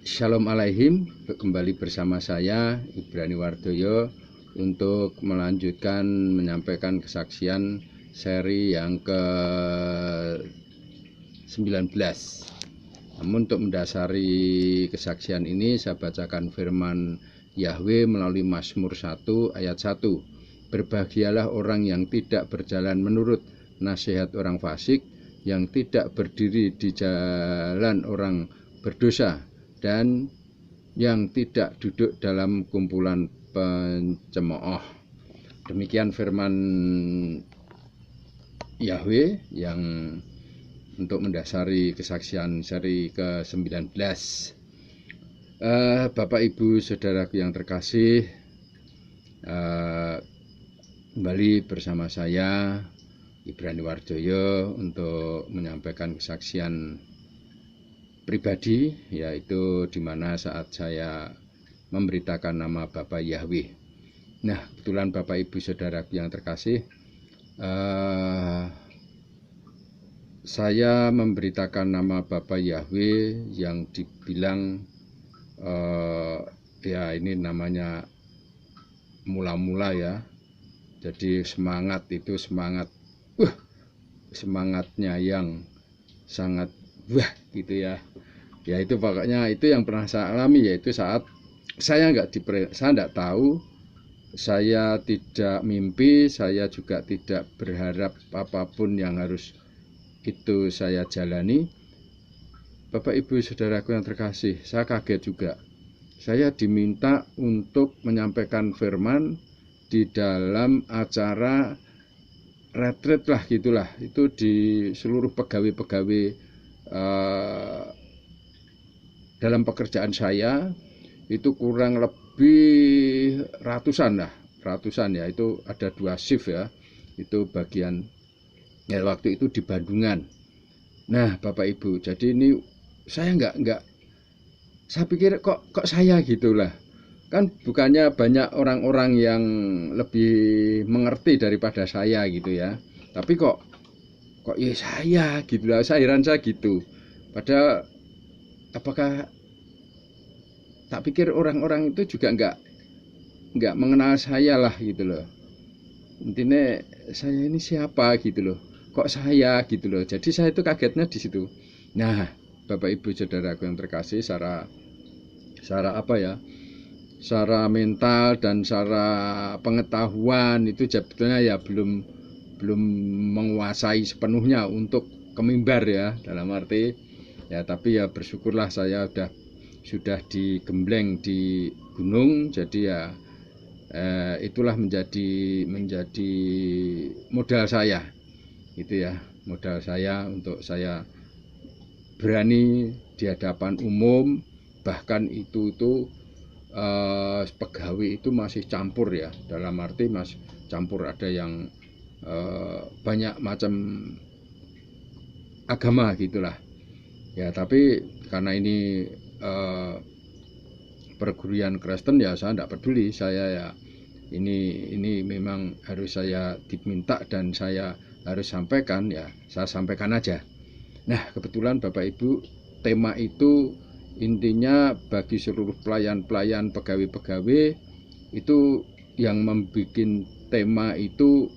Shalom alaihim, kembali bersama saya Ibrani Wardoyo untuk melanjutkan menyampaikan kesaksian seri yang ke-19. Namun untuk mendasari kesaksian ini saya bacakan firman Yahweh melalui Mazmur 1 ayat 1. Berbahagialah orang yang tidak berjalan menurut nasihat orang fasik, yang tidak berdiri di jalan orang berdosa, dan yang tidak duduk dalam kumpulan pencemooh. Demikian firman Yahweh yang untuk mendasari kesaksian seri ke-19. Bapak Ibu Saudaraku yang terkasih, kembali bersama saya Ibrani Wardoyo untuk menyampaikan kesaksian pribadi, yaitu di mana saat saya memberitakan nama Bapak Yahweh. Nah, kebetulan Bapak Ibu Saudara yang terkasih, saya memberitakan nama Bapak Yahweh yang dibilang ini namanya mula-mula ya. Jadi semangat itu semangatnya yang sangat gitu ya. Ya itu pokoknya itu yang pernah saya alami, yaitu saat saya nggak tahu, saya tidak mimpi, saya juga tidak berharap apapun yang harus itu saya jalani. Bapak Ibu Saudaraku yang terkasih, saya kaget juga. Saya diminta untuk menyampaikan firman di dalam acara retreat lah gitulah, itu di seluruh pegawai-pegawai dalam pekerjaan saya itu kurang lebih ratusan ya, itu ada 2 shift ya, itu bagian ya waktu itu di Bandungan. Nah Bapak Ibu, jadi ini saya saya pikir kok saya gitulah, kan bukannya banyak orang-orang yang lebih mengerti daripada saya gitu ya, tapi kok ya saya gitu lah, saya heran saya gitu. Padahal apakah tak pikir orang-orang itu juga nggak mengenal saya lah gitu loh. Intinya saya ini siapa gitu loh, kok saya gitu loh. Jadi saya itu kagetnya di situ. Nah Bapak Ibu Saudaraku yang terkasih, secara mental dan secara pengetahuan itu sebetulnya ya belum menguasai sepenuhnya untuk ke mimbar ya, dalam arti ya, tapi ya bersyukurlah saya sudah digembleng di gunung, jadi ya itulah menjadi modal saya gitu ya, modal saya untuk saya berani di hadapan umum. Bahkan itu pegawai itu masih campur ya, dalam arti mas campur, ada yang banyak macam agama gitulah ya. Tapi karena ini perguruan Kristen ya saya tidak peduli, saya ya ini memang harus saya diminta dan saya harus sampaikan, ya saya sampaikan aja. Nah kebetulan Bapak Ibu, tema itu intinya bagi seluruh pelayan-pelayan, pegawai-pegawai itu yang membuat tema itu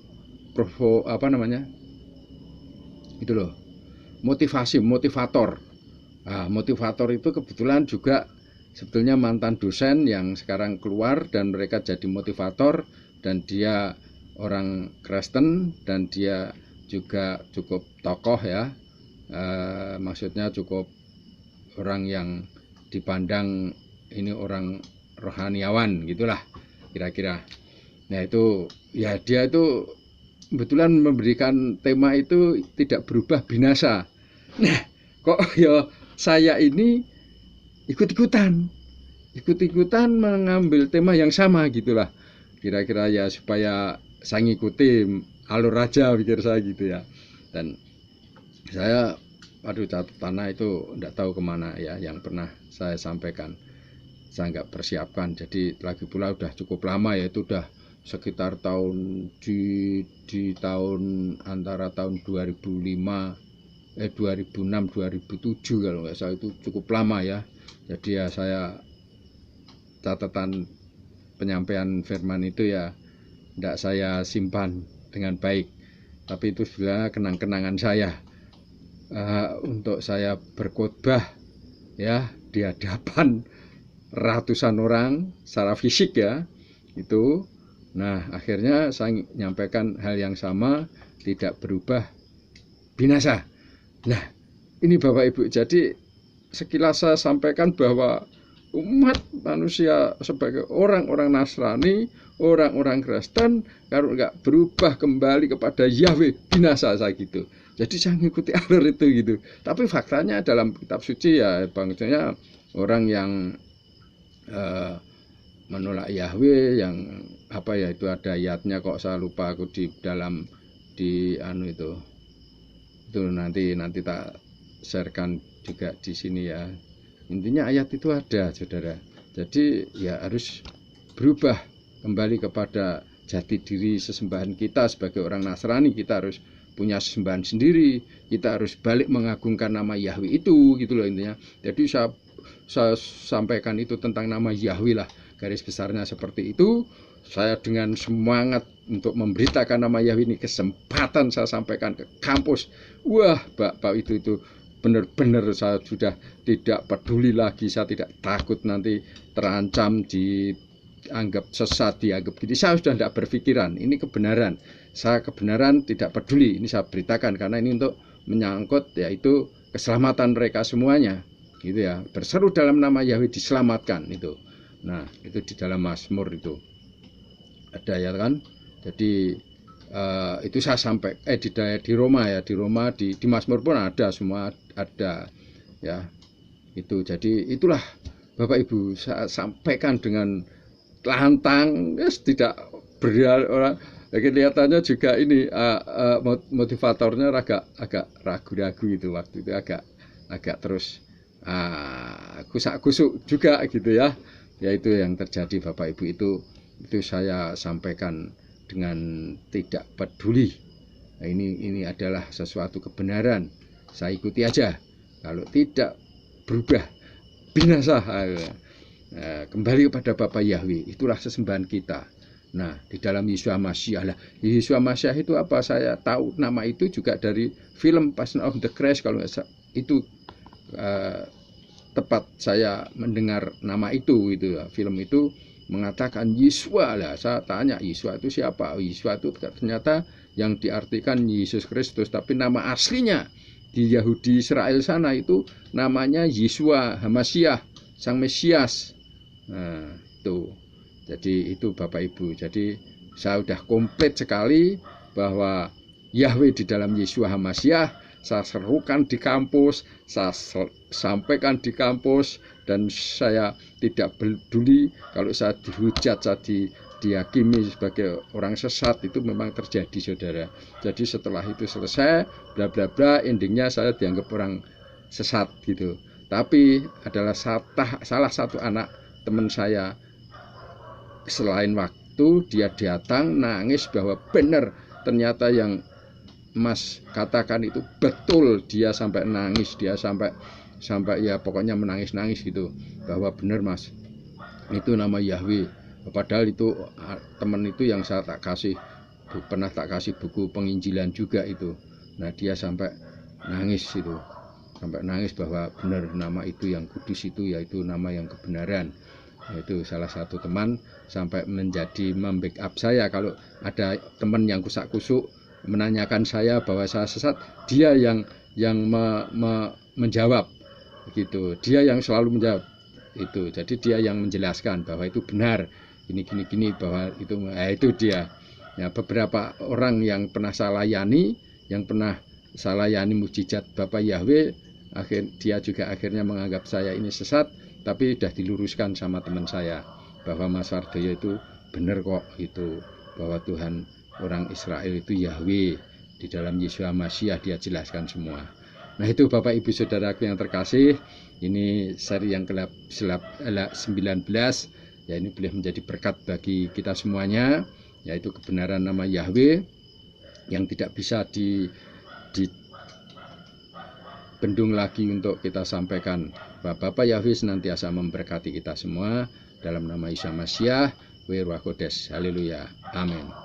itu loh, motivator. Nah, motivator itu kebetulan juga sebetulnya mantan dosen yang sekarang keluar dan mereka jadi motivator, dan dia orang Kristen dan dia juga cukup tokoh ya, maksudnya cukup orang yang dipandang ini orang rohaniawan gitulah kira-kira. Nah itu ya, dia itu kebetulan memberikan tema itu tidak berubah binasa. Nah kok ya saya ini ikut-ikutan mengambil tema yang sama gitulah kira-kira ya, supaya saya ngikuti alur aja, pikir saya gitu ya. Dan saya tanah itu enggak tahu kemana ya, yang pernah saya sampaikan saya nggak persiapkan. Jadi lagi pula udah cukup lama ya, itu udah sekitar tahun di tahun antara tahun 2005 2006 2007 kalau nggak salah, itu cukup lama ya. Jadi ya saya catatan penyampaian firman itu ya tidak saya simpan dengan baik, tapi itu sebenarnya kenang-kenangan saya untuk saya berkhotbah ya di hadapan ratusan orang secara fisik ya itu. Nah akhirnya saya menyampaikan hal yang sama, tidak berubah binasa. Nah ini Bapak Ibu, jadi sekilas saya sampaikan bahwa umat manusia sebagai orang-orang Nasrani, orang-orang Kristen, kalau nggak berubah kembali kepada Yahweh, binasa saya gitu. Jadi saya ngikuti alur itu gitu. Tapi faktanya dalam kitab suci ya bangsa orang yang menolak Yahweh, yang apa ya itu ada ayatnya kok saya lupa aku di dalam di anu itu nanti tak sharekan juga di sini ya. Intinya ayat itu ada saudara. Jadi ya harus berubah kembali kepada jati diri sesembahan kita sebagai orang Nasrani. Kita harus punya sesembahan sendiri, kita harus balik mengagungkan nama Yahweh itu gitu loh intinya. Jadi saya sampaikan itu tentang nama Yahweh lah, garis besarnya seperti itu. Saya dengan semangat untuk memberitakan nama Yahweh ini, kesempatan saya sampaikan ke kampus. Wah Bapak itu benar-benar saya sudah tidak peduli lagi, saya tidak takut nanti terancam dianggap sesat, dianggap gini. Saya sudah tidak berpikiran, ini kebenaran. Saya kebenaran tidak peduli, ini saya beritakan karena ini untuk menyangkut yaitu keselamatan mereka semuanya. Gitu ya, berseru dalam nama Yahweh diselamatkan itu. Nah, itu di dalam Mazmur itu ada ya kan. Jadi itu saya sampai di Roma ya, di Mazmur pun ada, semua ada ya. Itu jadi itulah Bapak Ibu saya sampaikan dengan lantang, tidak orang kelihatannya juga ini motivatornya agak ragu-ragu itu waktu itu, agak terus kusuk juga gitu ya. Ya itu yang terjadi Bapak Ibu, itu saya sampaikan dengan tidak peduli. Nah, ini adalah sesuatu kebenaran, saya ikuti aja. Kalau tidak berubah binasa, kembali kepada Bapa Yahweh, itulah sesembahan kita. Nah di dalam Yeshua Mashiach lah. Yeshua Mashiach itu apa? Saya tahu nama itu juga dari film Passion of the Christ kalau itu tepat saya mendengar nama itu ya. Film itu mengatakan Yeshua lah. Saya tanya Yeshua itu siapa? Yeshua itu ternyata yang diartikan Yesus Kristus, tapi nama aslinya di Yahudi Israel sana itu namanya Yeshua Hamashiach, Sang Mesias. Nah itu, jadi itu Bapak Ibu. Jadi saya sudah komplit sekali bahwa Yahweh di dalam Yeshua Hamashiach. Saya serukan di kampus, saya sampaikan di kampus, dan saya tidak peduli kalau saya dihujat, saya dihakimi sebagai orang sesat. Itu memang terjadi saudara. Jadi setelah itu selesai bla bla bla, endingnya saya dianggap orang sesat gitu. Tapi adalah salah satu anak teman saya, selain waktu dia datang nangis bahwa benar ternyata yang Mas katakan itu betul. Dia sampai nangis, dia sampai ya pokoknya menangis gitu, bahwa benar Mas itu nama Yahweh. Padahal itu teman itu yang saya pernah tak kasih buku penginjilan juga itu. Nah dia sampai nangis itu, sampai nangis bahwa benar nama itu yang kudus itu, yaitu nama yang kebenaran. Itu salah satu teman sampai menjadi membackup saya. Kalau ada teman yang kusak-kusuk menanyakan saya bahwa saya sesat, dia yang menjawab gitu. Dia yang selalu menjawab itu. Jadi dia yang menjelaskan bahwa itu benar, gini bahwa itu dia. Ya, beberapa orang yang pernah saya layani, mujizat Bapak Yahweh, dia juga akhirnya menganggap saya ini sesat, tapi sudah diluruskan sama teman saya bahwa Mas Wardoyo itu benar kok itu, bahwa Tuhan orang Israel itu Yahweh. Di dalam Yeshua Mashiach dia jelaskan semua. Nah itu Bapak Ibu Saudaraku yang terkasih, ini seri yang ke-19 ya, ini boleh menjadi berkat bagi kita semuanya, yaitu kebenaran nama Yahweh yang tidak bisa bendung lagi untuk kita sampaikan. Bapak Yahweh senantiasa memberkati kita semua dalam nama Isa Masiah, Ruach Kodes. Haleluya. Amin.